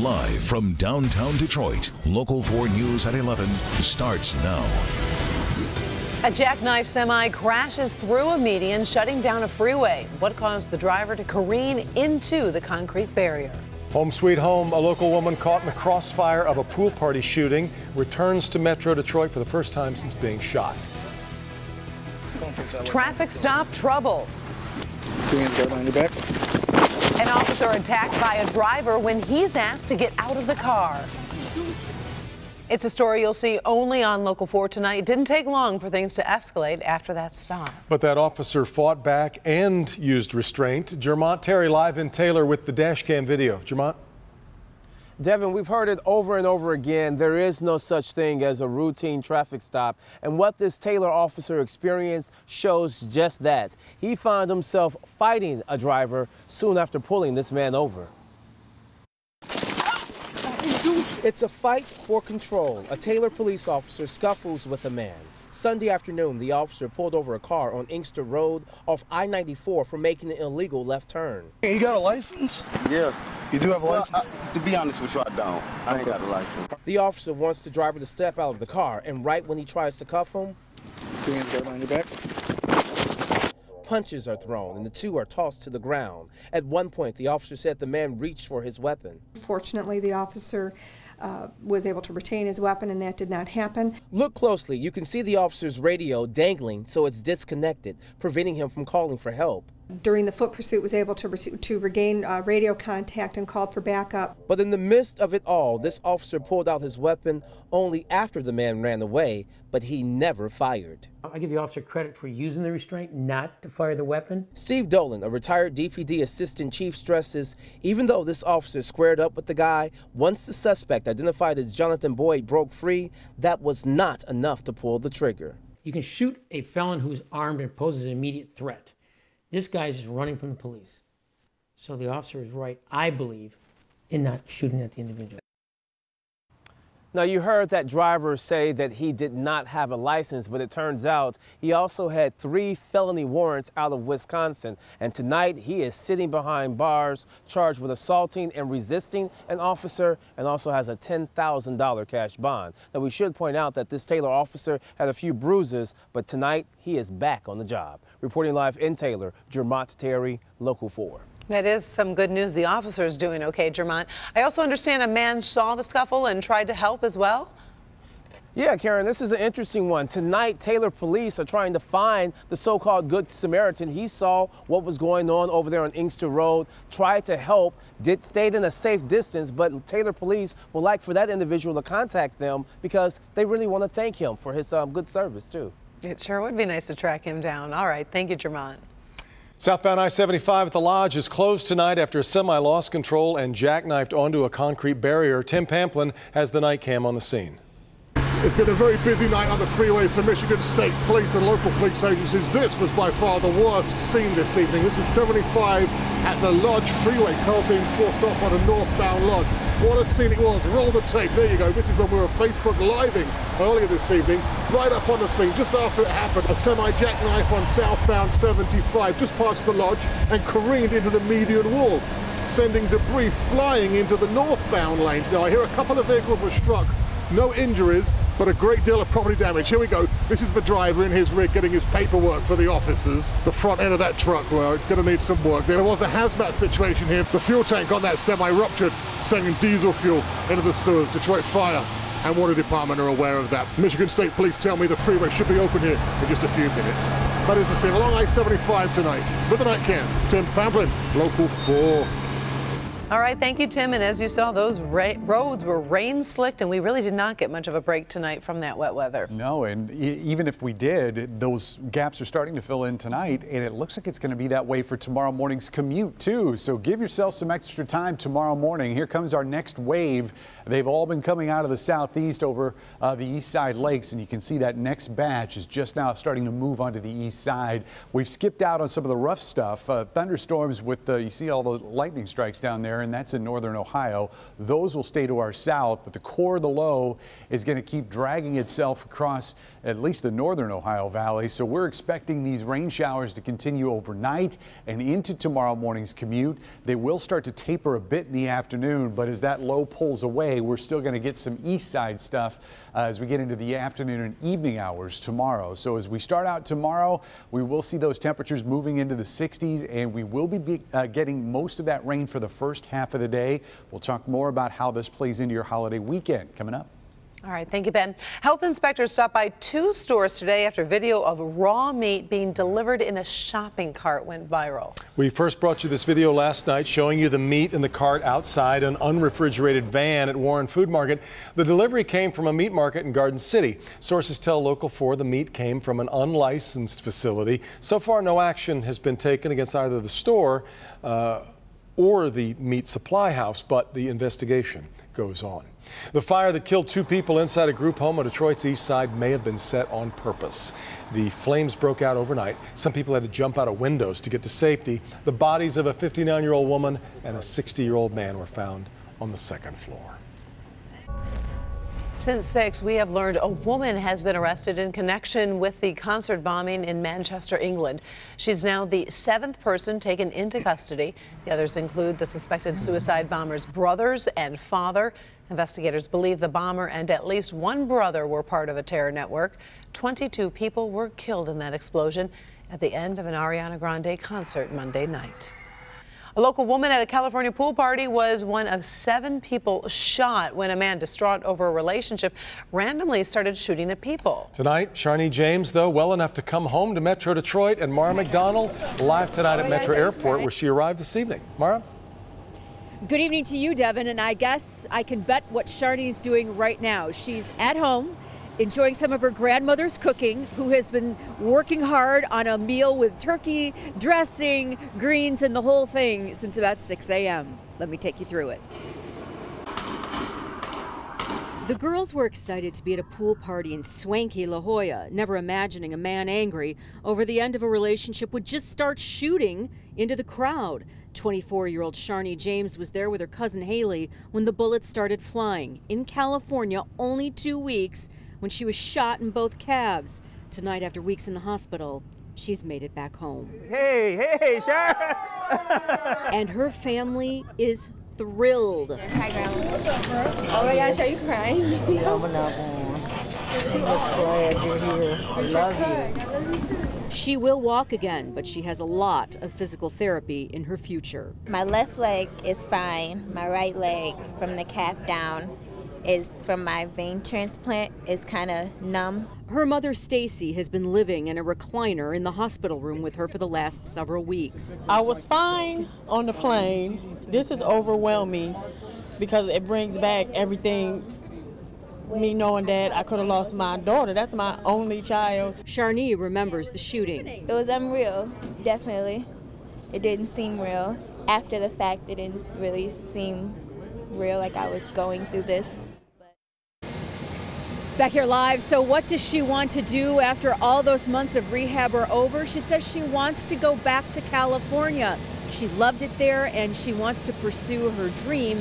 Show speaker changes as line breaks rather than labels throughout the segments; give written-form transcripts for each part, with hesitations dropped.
Live from downtown Detroit, Local 4 News at 11 starts now.
A jackknife semi crashes through a median, shutting down a freeway. What caused the driver to careen into the concrete barrier?
Home sweet home, a local woman caught in the crossfire of a pool party shooting returns to Metro Detroit for the first time since being shot.
Traffic stop trouble. An officer attacked by a driver when he's asked to get out of the car. It's a story you'll see only on Local 4 tonight. It didn't take long for things to escalate after that stop.
But that officer fought back and used restraint. Jermont Terry live in Taylor with the dash cam video. Jermont?
Devin, we've heard it over and over again. There is no such thing as a routine traffic stop. And what this Taylor officer experienced shows just that. He found himself fighting a driver soon after pulling this man over. It's a fight for control. A Taylor police officer scuffles with a man. Sunday afternoon, the officer pulled over a car on Inkster Road off I-94 for making an illegal left turn.
You got a license?
Yeah.
You do have a license?
To be honest with you, I don't. I ain't got a license.
The officer wants the driver to step out of the car, and right when he tries to cuff him,
On your back.
punches are thrown and the two are tossed to the ground. At one point, the officer said the man reached for his weapon.
Fortunately, the officer was able to retain his weapon, and that did not happen.
Look closely. You can see the officer's radio dangling so it's disconnected, preventing him from calling for help.
During the foot pursuit, was able to regain radio contact and called for backup.
But in the midst of it all, this officer pulled out his weapon only after the man ran away, but he never fired.
I give the officer credit for using the restraint, not to fire the weapon.
Steve Dolan, a retired DPD assistant chief, stresses even though this officer squared up with the guy, once the suspect, identified as Jonathan Boyd, broke free, that was not enough to pull the trigger.
You can shoot a felon who's armed and poses an immediate threat. This guy is just running from the police. So the officer is right, I believe, in not shooting at the individual.
Now, you heard that driver say that he did not have a license, but it turns out he also had 3 felony warrants out of Wisconsin. And tonight he is sitting behind bars, charged with assaulting and resisting an officer, and also has a $10,000 cash bond. Now, we should point out that this Taylor officer had a few bruises, but tonight he is back on the job. Reporting live in Taylor, Jermont Terry, Local 4.
That is some good news. The officer is doing okay, Jermont. I also understand a man saw the scuffle and tried to help as well.
Yeah, Karen, this is an interesting one. Tonight, Taylor police are trying to find the so-called Good Samaritan. He saw what was going on over there on Inkster Road, tried to help, stayed in a safe distance, but Taylor police would like for that individual to contact them because they really want to thank him for his good service, too.
It sure would be nice to track him down. All right, thank you, Jermont.
Southbound I-75 at the Lodge is closed tonight after a semi lost control and jackknifed onto a concrete barrier. Tim Pamplin has the night cam on the scene.
It's been a very busy night on the freeways for Michigan State Police and local police agencies. This was by far the worst scene this evening. This is 75 at the Lodge Freeway. Cars being forced off on a northbound Lodge. What a scene it was. Roll the tape. There you go. This is when we were Facebook Living earlier this evening. Right up on the scene, just after it happened, a semi-jackknife on southbound 75 just past the Lodge and careened into the median wall, sending debris flying into the northbound lanes. Now, I hear a couple of vehicles were struck. No injuries, but a great deal of property damage. Here we go. This is the driver in his rig getting his paperwork for the officers. The front end of that truck, well, it's going to need some work. There was a hazmat situation here. The fuel tank on that semi ruptured, sending diesel fuel into the sewers. Detroit Fire and Water Department are aware of that. Michigan State Police tell me the freeway should be open here in just a few minutes. That is the scene along I-75 tonight. With the night cam, Tim Pamplin, Local 4.
All right, thank you, Tim. And as you saw, those roads were rain-slicked, and we really did not get much of a break tonight from that wet weather.
No, and even if we did, those gaps are starting to fill in tonight, and it looks like it's going to be that way for tomorrow morning's commute, too. So give yourself some extra time tomorrow morning. Here comes our next wave. They've all been coming out of the southeast over the east side lakes, and you can see that next batch is just now starting to move onto the east side. We've skipped out on some of the rough stuff. Thunderstorms with, you see all the lightning strikes down there. Aaron. That's in northern Ohio. Those will stay to our south, but the core of the low is going to keep dragging itself across at least the northern Ohio Valley. So we're expecting these rain showers to continue overnight and into tomorrow morning's commute. They will start to taper a bit in the afternoon, but as that low pulls away, we're still going to get some east side stuff as we get into the afternoon and evening hours tomorrow. So as we start out tomorrow, we will see those temperatures moving into the 60s, and we will be getting most of that rain for the first half of the day. We'll talk more about how this plays into your holiday weekend coming up.
All right, thank you, Ben. Health inspectors stopped by 2 stores today after video of raw meat being delivered in a shopping cart went viral.
We first brought you this video last night showing you the meat in the cart outside an unrefrigerated van at Warren Food Market. The delivery came from a meat market in Garden City. Sources tell Local 4 the meat came from an unlicensed facility. So far, no action has been taken against either the store or the meat supply house, but the investigation goes on. The fire that killed 2 people inside a group home on Detroit's east side may have been set on purpose. The flames broke out overnight. Some people had to jump out of windows to get to safety. The bodies of a 59-year-old woman and a 60-year-old man were found on the 2nd floor.
Since 6, we have learned a woman has been arrested in connection with the concert bombing in Manchester, England. She's now the 7th person taken into custody. The others include the suspected suicide bomber's brothers and father. Investigators believe the bomber and at least 1 brother were part of a terror network. 22 people were killed in that explosion at the end of an Ariana Grande concert Monday night. A local woman at a California pool party was one of 7 people shot when a man distraught over a relationship randomly started shooting at people.
Tonight, Sharni James, though, well enough to come home to Metro Detroit, and Mara McDonald live tonight at Metro Airport, where she arrived this evening. Mara?
Good evening to you, Devin, and I guess I can bet what Sharni's doing right now. She's at home, enjoying some of her grandmother's cooking, who has been working hard on a meal with turkey, dressing, greens, and the whole thing since about 6 a.m. Let me take you through it. The girls were excited to be at a pool party in swanky La Jolla, never imagining a man angry over the end of a relationship would just start shooting into the crowd. 24-year-old Sharni James was there with her cousin Haley when the bullets started flying. In California, only 2 weeks when she was shot in both calves. Tonight, after weeks in the hospital, she's made it back home.
Hey, Sharon!
And her family is thrilled.
Hi, Grandma. Oh my gosh, are you crying?
I love you. She will walk again, but she has a lot of physical therapy in her future.
My left leg is fine. My right leg, from the calf down, is from my vein transplant, is kind of numb.
Her mother, Stacy, has been living in a recliner in the hospital room with her for the last several weeks.
I was fine on the plane. This is overwhelming because it brings back everything, me knowing that I could have lost my daughter. That's my only child.
Sharni remembers the shooting.
It was unreal, definitely. It didn't seem real. After the fact, it didn't really seem real, like I was going through this.
Back here live, so what does she want to do after all those months of rehab are over? She says she wants to go back to California. She loved it there and she wants to pursue her dream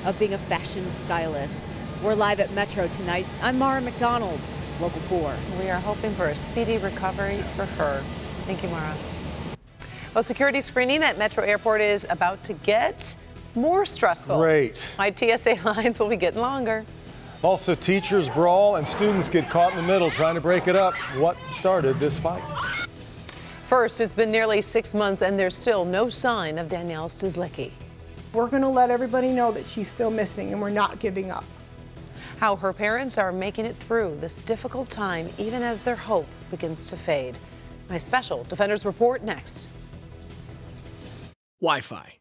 of being a fashion stylist. We're live at Metro tonight. I'm Mara McDonald, Local 4.
We are hoping for a speedy recovery for her. Thank you, Mara. Well, security screening at Metro Airport is about to get more stressful.
Great.
My TSA lines will be getting longer.
Also, teachers brawl and students get caught in the middle trying to break it up. What started this fight?
First, it's been nearly 6 months and there's still no sign of Danielle Stizlicki.
We're going to let everybody know that she's still missing and we're not giving up.
How her parents are making it through this difficult time even as their hope begins to fade. My special Defenders Report next.
Wi-Fi.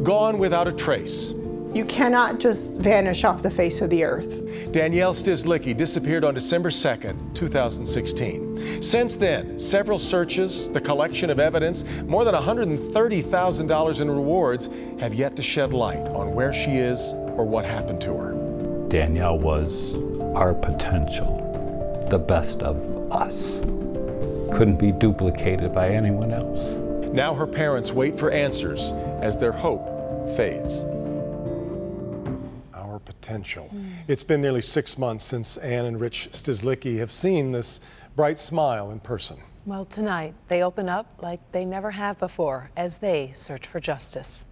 Gone without a trace.
You cannot just vanish off the face of the earth.
Danielle Stizlicki disappeared on December 2nd, 2016. Since then, several searches, the collection of evidence, more than $130,000 in rewards have yet to shed light on where she is or what happened to her.
Danielle was our potential, the best of us. Couldn't be duplicated by anyone else.
Now her parents wait for answers as their hope fades. Our potential. It's been nearly 6 months since Ann and Rich Stizlicki have seen this bright smile in person.
Well, tonight they open up like they never have before as they search for justice.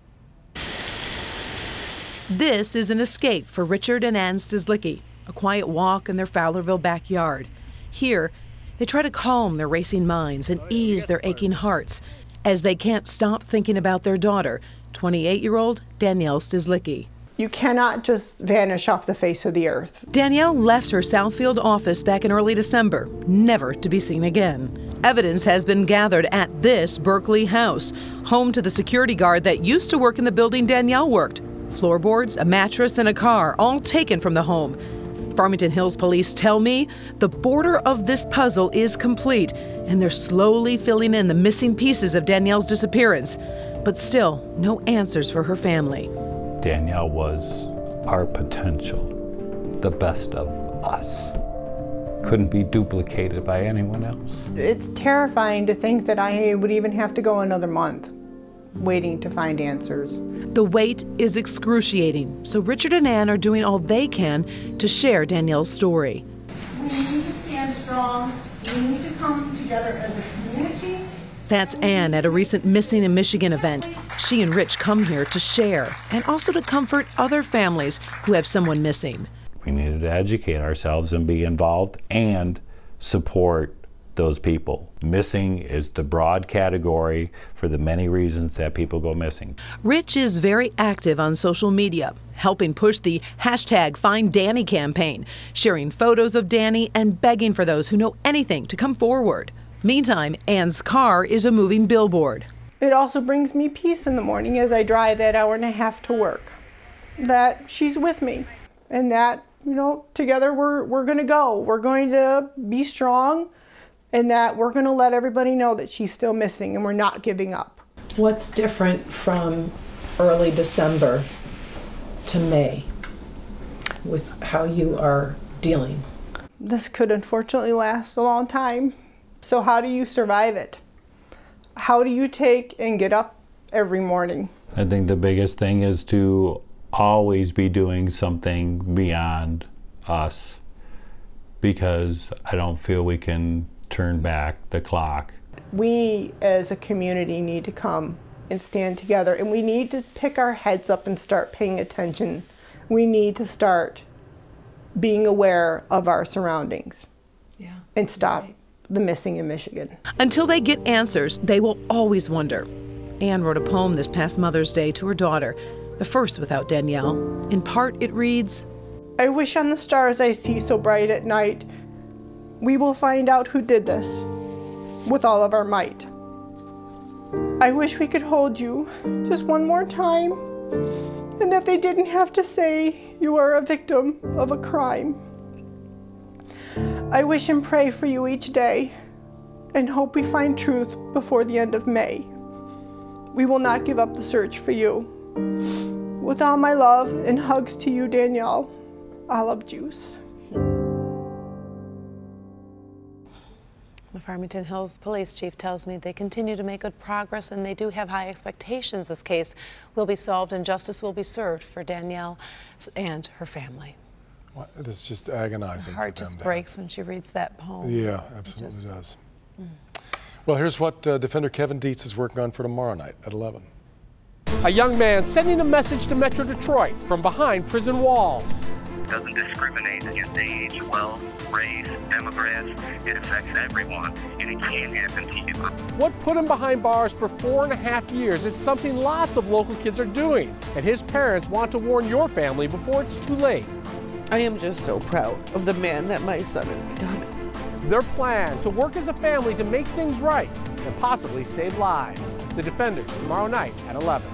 This is an escape for Richard and Ann Stizlicki, a quiet walk in their Fowlerville backyard. Here, they try to calm their racing minds and ease their aching hearts as they can't stop thinking about their daughter, 28-year-old Danielle Stizlicki.
You cannot just vanish off the face of the earth.
Danielle left her Southfield office back in early December, never to be seen again. Evidence has been gathered at this Berkeley house, home to the security guard that used to work in the building Danielle worked. Floorboards, a mattress, and a car, all taken from the home. Farmington Hills police tell me the border of this puzzle is complete, and they're slowly filling in the missing pieces of Danielle's disappearance. But still, no answers for her family.
Danielle was our potential, the best of us. Couldn't be duplicated by anyone else.
It's terrifying to think that I would even have to go another month waiting to find answers.
The wait is excruciating, so Richard and Ann are doing all they can to share Danielle's story.
We need to stand strong. We need to come together as a community.
That's Ann at a recent Missing in Michigan event. She and Rich come here to share and also to comfort other families who have someone missing.
We needed to educate ourselves and be involved and support those people. Missing is the broad category for the many reasons that people go missing.
Rich is very active on social media, helping push the hashtag Find Danny campaign, sharing photos of Danny and begging for those who know anything to come forward. Meantime, Ann's car is a moving billboard.
It also brings me peace in the morning as I drive that hour and a half to work. That she's with me and that, you know, together we're going to go. We're going to be strong and that we're going to let everybody know that she's still missing and we're not giving up.
What's different from early December to May with how you are dealing?
This could unfortunately last a long time. So how do you survive it? How do you take and get up every morning?
I think the biggest thing is to always be doing something beyond us, because I don't feel we can turn back the clock.
We as a community need to come and stand together, and we need to pick our heads up and start paying attention. We need to start being aware of our surroundings and stop the missing in Michigan.
Until they get answers, they will always wonder. Ann wrote a poem this past Mother's Day to her daughter, the first without Danielle. In part, it reads,
I wish on the stars I see so bright at night, we will find out who did this with all of our might. I wish we could hold you just one more time, and that they didn't have to say you are a victim of a crime. I wish and pray for you each day and hope we find truth before the end of May. We will not give up the search for you. With all my love and hugs to you, Danielle, Olive Juice.
The Farmington Hills Police Chief tells me they continue to make good progress and they do have high expectations this case will be solved and justice will be served for Danielle and her family.
It's just agonizing.
Her heart just breaks when she reads that poem.
Yeah, absolutely does. Well, here's what Defender Kevin Dietz is working on for tomorrow night at 11.
A young man sending a message to Metro Detroit from behind prison walls.
Doesn't discriminate against age, wealth, race, demographics. It affects everyone, and it can happen to you.
What put him behind bars for 4.5 years? It's something lots of local kids are doing, and his parents want to warn your family before it's too late.
I am just so proud of the man that my son is becoming.
Their plan to work as a family to make things right and possibly save lives. The Defenders tomorrow night at 11.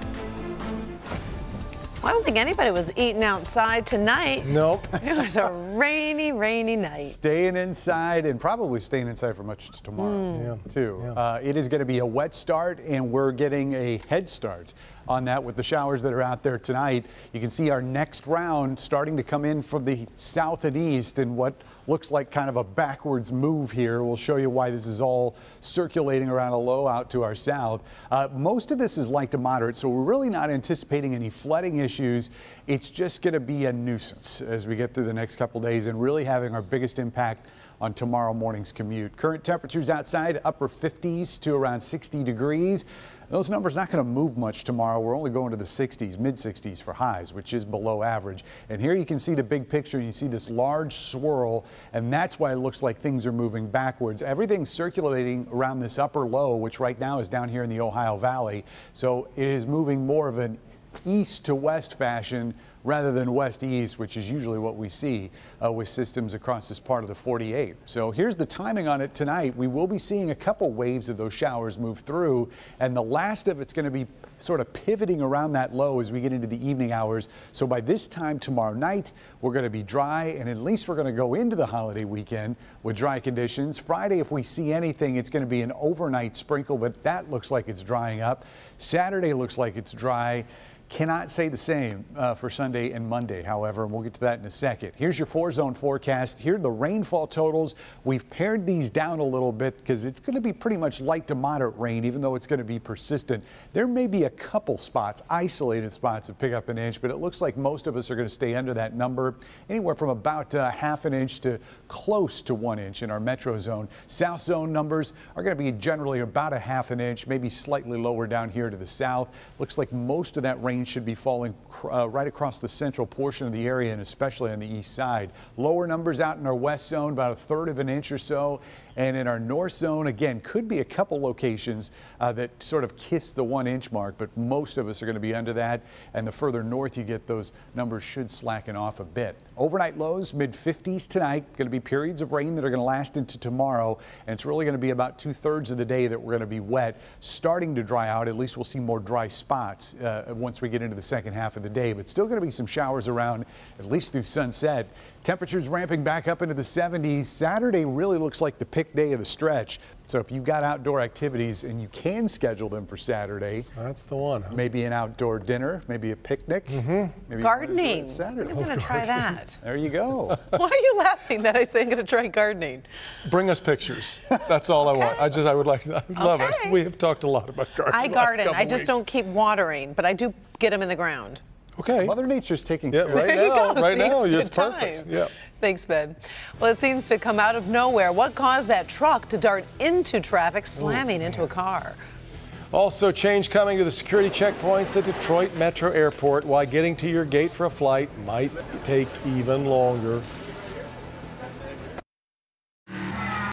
I don't think anybody was eating outside tonight.
Nope.
It was a rainy, rainy night.
Staying inside and probably staying inside for much tomorrow, too. It is going to be a wet start, and we're getting a head start on that with the showers that are out there tonight. You can see our next round starting to come in from the south and east in what looks like kind of a backwards move here. We'll show you why this is all circulating around a low out to our south. Most of this is light to moderate, so we're really not anticipating any flooding issues. It's just going to be a nuisance as we get through the next couple days and really having our biggest impact on tomorrow morning's commute. Current temperatures outside upper 50s to around 60 degrees. Those numbers not going to move much tomorrow. We're only going to the 60s, mid 60s for highs, which is below average. And here you can see the big picture. You see this large swirl, and that's why it looks like things are moving backwards. Everything's circulating around this upper low, which right now is down here in the Ohio Valley. So it is moving more of an east to west fashion rather than west-east, which is usually what we see with systems across this part of the 48. So here's the timing on it tonight. We will be seeing a couple waves of those showers move through, and the last of it's going to be sort of pivoting around that low as we get into the evening hours. So by this time tomorrow night, we're going to be dry, and at least we're going to go into the holiday weekend with dry conditions. Friday, if we see anything, it's going to be an overnight sprinkle, but that looks like it's drying up. Saturday looks like it's dry. Cannot say the same for Sunday and Monday, however, and we'll get to that in a second. Here's your 4-zone forecast. Here are the rainfall totals. We've pared these down a little bit because it's going to be pretty much light to moderate rain, even though it's going to be persistent. There may be a couple spots, isolated spots that pick up an inch, but it looks like most of us are going to stay under that number, anywhere from about half an inch to close to 1 inch in our metro zone. South zone numbers are going to be generally about a half an inch, maybe slightly lower down here to the south. Looks like most of that rain should be falling right across the central portion of the area, and especially on the east side. Lower numbers out in our west zone, about 1/3 of an inch or so. And in our north zone, again, could be a couple locations that sort of kiss the 1 inch mark, but most of us are going to be under that. And the further north you get, those numbers should slacken off a bit. Overnight lows, mid 50s tonight. Going to be periods of rain that are going to last into tomorrow. And it's really going to be about 2/3 of the day that we're going to be wet, starting to dry out. At least we'll see more dry spots once we get into the second half of the day, but still going to be some showers around at least through sunset. Temperatures ramping back up into the 70s. Saturday really looks like the pick day of the stretch. So if you've got outdoor activities and you can schedule them for Saturday,
that's the one. Huh?
Maybe an outdoor dinner, maybe a picnic, maybe
gardening.
Saturday.
I'm going to try that.
There you go.
Why are you laughing that I say I'm going to try gardening?
Bring us pictures. That's all I want. I would like. I love it. We have talked a lot about gardening.
I garden. I just don't keep watering, but I do get them in the ground.
Okay.
Mother Nature's taking care of it.
Right now, it's perfect. Yeah.
Thanks, Ben. Well, it seems to come out of nowhere. What caused that truck to dart into traffic, slamming into a car?
Also, change coming to the security checkpoints at Detroit Metro Airport. Why getting to your gate for a flight might take even longer.